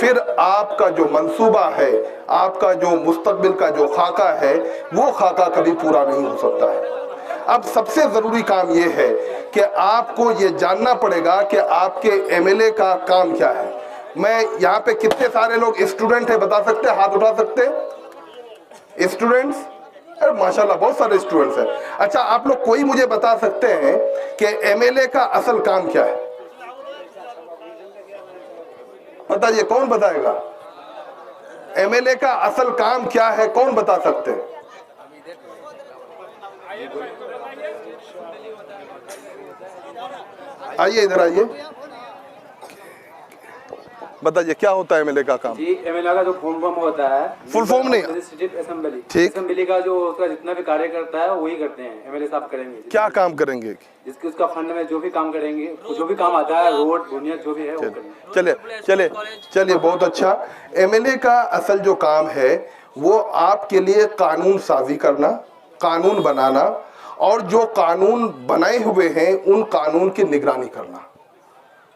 फिर आपका जो मंसूबा है, आपका जो मुस्तकबिल का जो खाका है, वो खाका कभी पूरा नहीं हो सकता है। अब सबसे ज़रूरी काम ये है कि आपको ये जानना पड़ेगा कि आपके एमएलए का काम क्या है। मैं यहाँ पे कितने सारे लोग स्टूडेंट हैं, बता सकते हैं? हाथ उठा सकते हैं स्टूडेंट्स? अरे माशाल्लाह, बहुत सारे स्टूडेंट्स हैं। अच्छा, आप लोग कोई मुझे बता सकते हैं कि एमएलए का असल काम क्या है? बताइए, कौन बताएगा? एमएलए का असल काम क्या है, कौन बता सकते हैं? आइए, इधर आइए, बताइए क्या होता है एमएलए का काम? जी, एमएलए का जो फुल फॉर्म होता है, फुल फॉर्म नहीं, असेंबली, ठीक, असेंबली का जो उसका जितना भी कार्य करता है वही करते हैं एमएलए साहब करेंगे। क्या काम करेंगे? जिसके उसका फंड में जो भी काम करेंगे, जो भी काम आता है, रोड बुनियाद जो भी है वो करेंगे। चलिए चलिए चलिए, बहुत अच्छा। एमएलए का असल जो काम है वो आपके लिए कानून साजी करना, कानून बनाना, और जो कानून बनाए हुए हैं उन कानून की निगरानी करना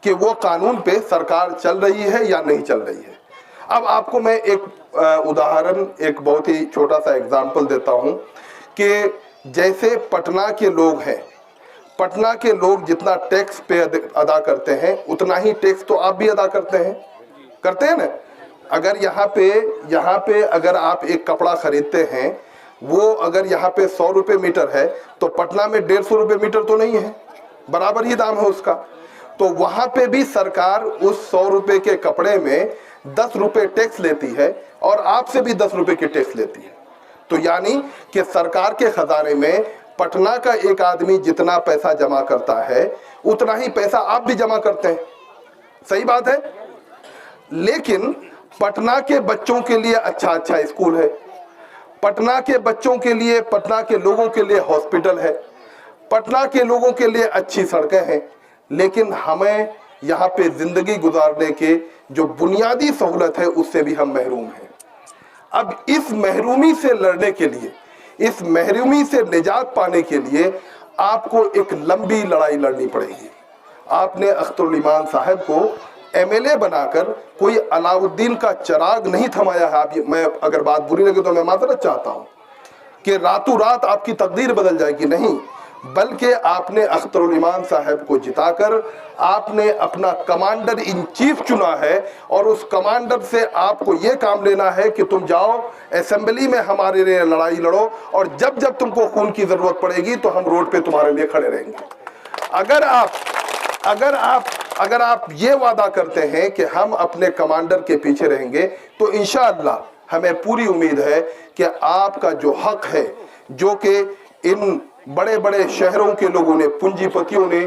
कि वो कानून पे सरकार चल रही है या नहीं चल रही है। अब आपको मैं एक उदाहरण, एक बहुत ही छोटा सा एग्जाम्पल देता हूँ कि जैसे पटना के लोग हैं, पटना के लोग जितना टैक्स पे अदा करते हैं उतना ही टैक्स तो आप भी अदा करते हैं ना। अगर यहाँ पे अगर आप एक कपड़ा खरीदते हैं, वो अगर यहाँ पे 100 रुपये मीटर है तो पटना में 150 रुपये मीटर तो नहीं है, बराबर ही दाम है उसका। तो वहाँ पे भी सरकार उस 100 रुपये के कपड़े में 10 रुपये टैक्स लेती है और आपसे भी 10 रुपये की टैक्स लेती है। तो यानी कि सरकार के खजाने में पटना का एक आदमी जितना पैसा जमा करता है उतना ही पैसा आप भी जमा करते हैं, सही बात है। लेकिन पटना के बच्चों के लिए अच्छा स्कूल है, पटना के बच्चों के लिए, पटना के लोगों के लिए हॉस्पिटल है, पटना के लोगों के लिए अच्छी सड़कें हैं, लेकिन हमें यहाँ पे जिंदगी गुजारने के जो बुनियादी सहूलत है उससे भी हम महरूम हैं। अब इस महरूमी से लड़ने के लिए, इस महरूमी से निजात पाने के लिए आपको एक लंबी लड़ाई लड़नी पड़ेगी। आपने अख्तरुल ईमान साहब को एमएलए बनाकर कोई अलाउद्दीन का चिराग नहीं थमाया है। आप, मैं अगर बात बुरी लगे तो मैं माजरत चाहता हूँ कि रातों रात आपकी तकदीर बदल जाएगी, नहीं, बल्कि आपने अख्तरुल ईमान साहब को जिताकर आपने अपना कमांडर इन चीफ चुना है और उस कमांडर से आपको ये काम लेना है कि तुम जाओ असेंबली में हमारे लिए लड़ाई लड़ो और जब जब तुमको खून की जरूरत पड़ेगी तो हम रोड पे तुम्हारे लिए खड़े रहेंगे। अगर आप ये वादा करते हैं कि हम अपने कमांडर के पीछे रहेंगे तो इंशाअल्लाह हमें पूरी उम्मीद है कि आपका जो हक है, जो कि इन बड़े बड़े शहरों के लोगों ने, पूंजीपतियों ने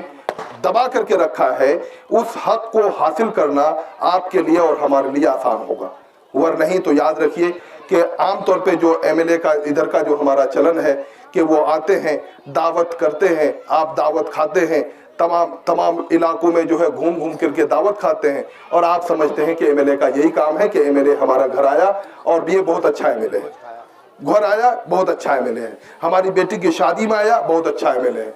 दबा करके रखा है, उस हक को हासिल करना आपके लिए और हमारे लिए आसान होगा। वर नहीं तो याद रखिए कि आमतौर पे जो एमएलए का इधर का जो हमारा चलन है कि वो आते हैं, दावत करते हैं, आप दावत खाते हैं, तमाम इलाकों में जो है घूम घूम करके दावत खाते हैं और आप समझते हैं कि एमएलए का यही काम है कि एमएलए हमारा घर आया और ये बहुत अच्छा एमएलए है, घर आया बहुत अच्छा एमएलए है, हमारी बेटी की शादी में आया बहुत अच्छा एमएलए है।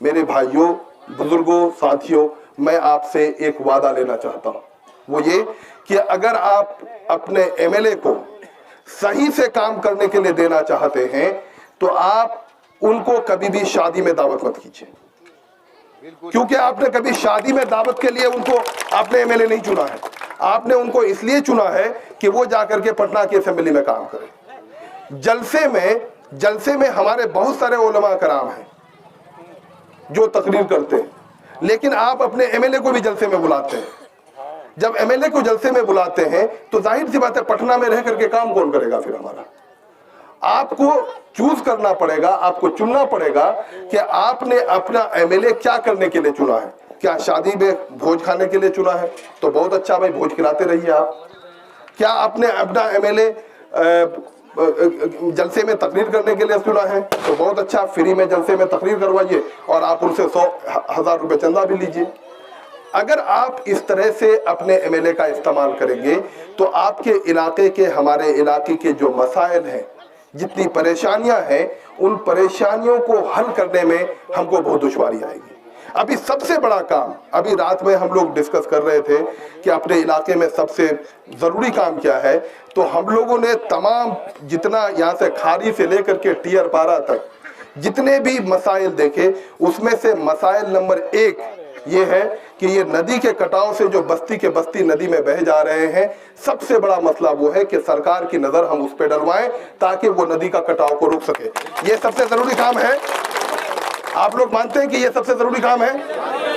मेरे भाइयों, बुजुर्गों, साथियों, मैं आपसे एक वादा लेना चाहता हूँ, वो ये कि अगर आप अपने एमएलए को सही से काम करने के लिए देना चाहते हैं तो आप उनको कभी भी शादी में दावत मत कीजिए, क्योंकि आपने कभी शादी में दावत के लिए उनको आपने एमएलए नहीं चुना है। आपने उनको इसलिए चुना है कि वो जाकर के पटना की असेंबली में काम करें। जलसे में हमारे बहुत सारे उलमा कराम हैं जो तकरीर करते हैं, लेकिन आप अपने एमएलए को भी जलसे में बुलाते हैं। जब एमएलए को जलसे में बुलाते हैं तो जाहिर सी बात है पटना में रह करके काम कौन करेगा फिर हमारा। आपको चूज करना पड़ेगा, आपको चुनना पड़ेगा कि आपने अपना एमएलए क्या करने के लिए चुना है। क्या शादी में भोज खाने के लिए चुना है तो बहुत अच्छा भाई, भोज खिलाते रहिए आप। क्या आपने अपना एमएलए जलसे में तकरीर करने के लिए चुना है तो बहुत अच्छा, फ्री में जलसे में तकरीर करवाइए और आप उनसे 100,000 रुपये चंदा भी लीजिए। अगर आप इस तरह से अपने एमएलए का इस्तेमाल करेंगे तो आपके इलाके के, हमारे इलाके के जो मसाइल हैं, जितनी परेशानियां हैं, उन परेशानियों को हल करने में हमको बहुत दुश्वारी आएगी। अभी सबसे बड़ा काम, अभी रात में हम लोग डिस्कस कर रहे थे कि अपने इलाके में सबसे ज़रूरी काम क्या है, तो हम लोगों ने तमाम जितना यहाँ से खारी से लेकर के टीयर पारा तक जितने भी मसाइल देखे, उसमें से मसाइल नंबर 1 ये है कि ये नदी के कटाव से जो बस्ती के बस्ती नदी में बह जा रहे हैं, सबसे बड़ा मसला वो है कि सरकार की नज़र हम उस पर डलवाएं ताकि वो नदी का कटाव को रोक सके। ये सबसे ज़रूरी काम है। आप लोग मानते हैं कि ये सबसे ज़रूरी काम है?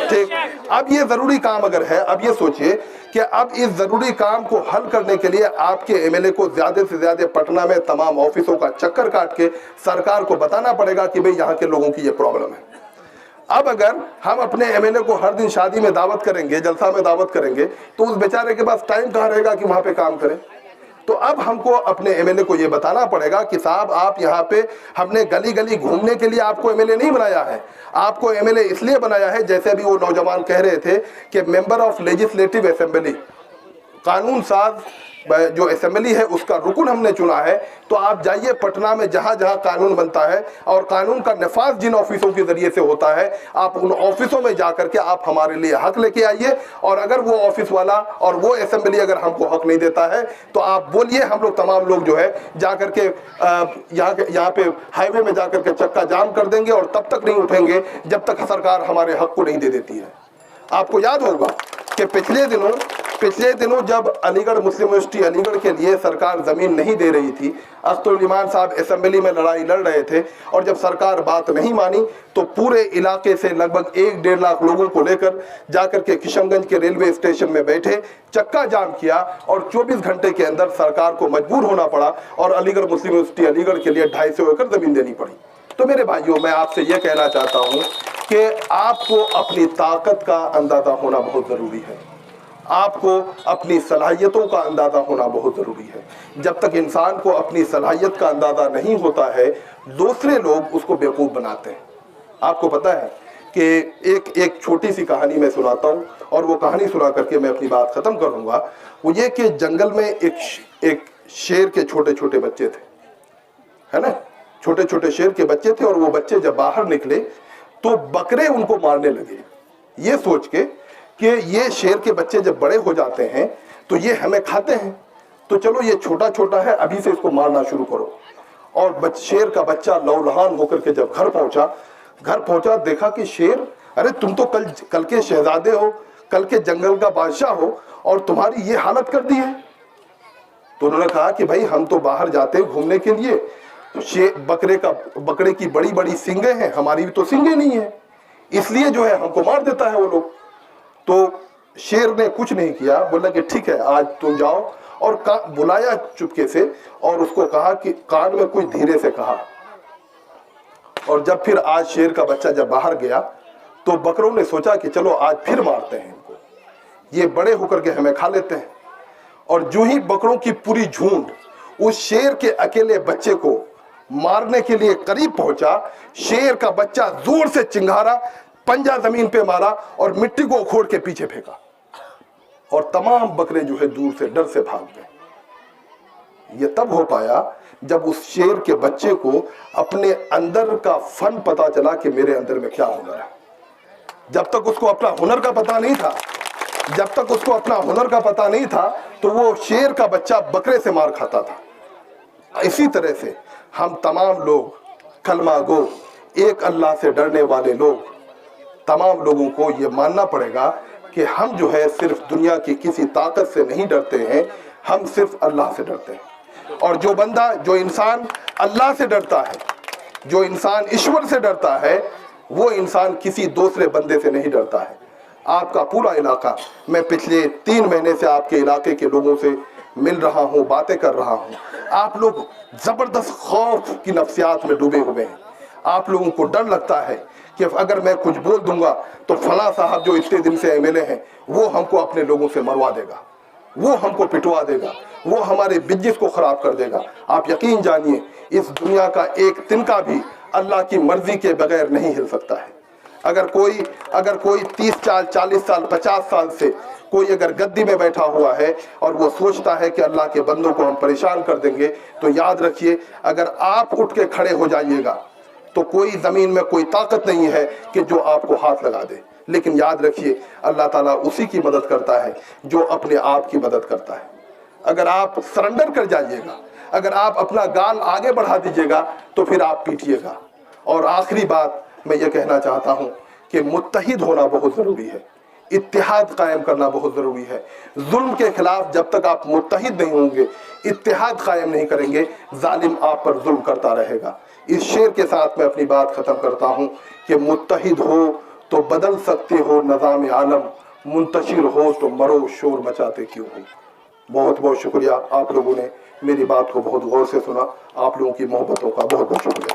ठीक। अब ये ज़रूरी काम अगर है, अब ये सोचिए कि अब इस ज़रूरी काम को हल करने के लिए आपके एमएलए को ज़्यादा से ज़्यादा पटना में तमाम ऑफिसों का चक्कर काट के सरकार को बताना पड़ेगा कि भाई यहाँ के लोगों की ये प्रॉब्लम है। अब अगर हम अपने एमएलए को हर दिन शादी में दावत करेंगे, जलसा में दावत करेंगे, तो उस बेचारे के पास टाइम कहाँ रहेगा कि वहाँ पे काम करे। तो अब हमको अपने एमएलए को ये बताना पड़ेगा कि साहब आप यहाँ पे, हमने गली गली घूमने के लिए आपको एमएलए नहीं बनाया है, आपको एमएलए इसलिए बनाया है, जैसे अभी वो नौजवान कह रहे थे कि मेंबर ऑफ लेजिस्लेटिव असेंबली, कानून साज जो असेंबली है उसका रुकन हमने चुना है। तो आप जाइए पटना में जहाँ जहाँ कानून बनता है और कानून का नफाज जिन ऑफिसों के जरिए से होता है, आप उन ऑफिसों में जा करके आप हमारे लिए हक लेके आइए। और अगर वो ऑफिस वाला और वो असेंबली अगर हमको हक नहीं देता है तो आप बोलिए, हम लोग तमाम लोग जो है जा करके यहाँ पे हाईवे में जा करके चक्का जाम कर देंगे और तब तक नहीं उठेंगे जब तक सरकार हमारे हक को नहीं दे देती है। आपको याद होगा कि पिछले दिनों जब अलीगढ़ मुस्लिम यूनिवर्सिटी अलीगढ़ के लिए सरकार ज़मीन नहीं दे रही थी, अख्तरुल ईमान साहब असेंबली में लड़ाई लड़ रहे थे और जब सरकार बात नहीं मानी तो पूरे इलाके से लगभग 1-1.5 लाख लोगों को लेकर जाकर के किशनगंज के रेलवे स्टेशन में बैठे, चक्का जाम किया और 24 घंटे के अंदर सरकार को मजबूर होना पड़ा और अलीगढ़ मुस्लिम यूनिवर्सिटी अलीगढ़ के लिए 250 एकड़ ज़मीन देनी पड़ी। तो मेरे भाइयों, मैं आपसे ये कहना चाहता हूँ कि आपको अपनी ताकत का अंदाज़ा होना बहुत ज़रूरी है, आपको अपनी सलाहियतों का अंदाज़ा होना बहुत ज़रूरी है। जब तक इंसान को अपनी सलाहियत का अंदाज़ा नहीं होता है, दूसरे लोग उसको बेवकूफ़ बनाते हैं। आपको पता है कि एक छोटी सी कहानी मैं सुनाता हूँ और वो कहानी सुना करके मैं अपनी बात ख़त्म करूँगा। वो ये कि जंगल में एक शेर के छोटे छोटे बच्चे थे, है ना, छोटे छोटे शेर के बच्चे थे। और वो बच्चे जब बाहर निकले तो बकरे उनको मारने लगे, ये सोच के कि ये शेर के बच्चे जब बड़े हो जाते हैं तो ये हमें खाते हैं, तो चलो ये छोटा छोटा है, अभी से इसको मारना शुरू करो। और शेर का बच्चा लौलहान होकर के जब घर पहुंचा देखा कि शेर, अरे तुम तो कल के शहजादे हो, कल के जंगल का बादशाह हो और तुम्हारी ये हालत कर दी है। तो उन्होंने कहा कि भाई हम तो बाहर जाते हैं घूमने के लिए, बकरे की बड़ी बड़ी सींगें हैं, हमारी भी तो सींगें नहीं है, इसलिए जो है हमको मार देता है वो लोग। तो शेर ने कुछ नहीं किया, बोला कि ठीक है आज तुम जाओ, और बुलाया चुपके से और उसको कहा कि कान में कुछ धीरे से कहा। और जब फिर आज शेर का बच्चा जब बाहर गया तो बकरों ने सोचा कि चलो आज फिर मारते हैं इनको, ये बड़े होकर के हमें खा लेते हैं। और जो ही बकरों की पूरी झुंड उस शेर के अकेले बच्चे को मारने के लिए करीब पहुंचा, शेर का बच्चा जोर से चिंगारा, पंजा जमीन पे मारा और मिट्टी को उखोड़ के पीछे फेंका और तमाम बकरे जो है दूर से डर से भाग गए। ये तब हो पाया जब उस शेर के बच्चे को अपने अंदर का फन पता चला कि मेरे अंदर में क्या हुनर है। जब तक उसको अपना हुनर का पता नहीं था, तो वो शेर का बच्चा बकरे से मार खाता था। इसी तरह से हम तमाम लोग कलमा गो, एक अल्लाह से डरने वाले लोग, तमाम लोगों को ये मानना पड़ेगा कि हम जो है सिर्फ दुनिया की किसी ताकत से नहीं डरते हैं, हम सिर्फ अल्लाह से डरते हैं। और जो इंसान अल्लाह से डरता है, जो इंसान ईश्वर से डरता है, वो इंसान किसी दूसरे बंदे से नहीं डरता है। आपका पूरा इलाका, मैं पिछले 3 महीने से आपके इलाके के लोगों से मिल रहा हूँ, बातें कर रहा हूँ, आप लोग जबरदस्त खौफ की नफ्सियात में डूबे हुए हैं। आप लोगों को डर लगता है कि अगर मैं कुछ बोल दूंगा तो फला साहब जो इतने दिन से एमएलए हैं वो हमको अपने लोगों से मरवा देगा, वो हमको पिटवा देगा, वो हमारे बिजनेस को खराब कर देगा। आप यकीन जानिए, इस दुनिया का एक तिनका भी अल्लाह की मर्जी के बगैर नहीं हिल सकता है। अगर कोई 30 साल, 40 साल, 50 साल से कोई अगर गद्दी में बैठा हुआ है और वो सोचता है कि अल्लाह के बंदों को हम परेशान कर देंगे, तो याद रखिए, अगर आप उठ के खड़े हो जाइएगा तो कोई ज़मीन में कोई ताकत नहीं है कि जो आपको हाथ लगा दे। लेकिन याद रखिए, अल्लाह ताला उसी की मदद करता है जो अपने आप की मदद करता है। अगर आप सरेंडर कर जाइएगा, अगर आप अपना गाल आगे बढ़ा दीजिएगा तो फिर आप पीटिएगा। और आखिरी बात मैं ये कहना चाहता हूँ कि मुत्तहिद होना बहुत ज़रूरी है, इत्तेहाद कायम करना बहुत ज़रूरी है। जुल्म के खिलाफ जब तक आप मुत्तहिद नहीं होंगे, इत्तेहाद कायम नहीं करेंगे, जालिम आप पर जुल्म करता रहेगा। इस शेर के साथ मैं अपनी बात ख़त्म करता हूँ कि मुत्तहिद हो तो बदल सकते हो निज़ाम आलम, मुंतशिर हो तो मरो शोर मचाते क्यों हो। बहुत बहुत शुक्रिया, आप लोगों ने मेरी बात को बहुत गौर से सुना। आप लोगों की मोहब्बतों का बहुत बहुत शुक्रिया।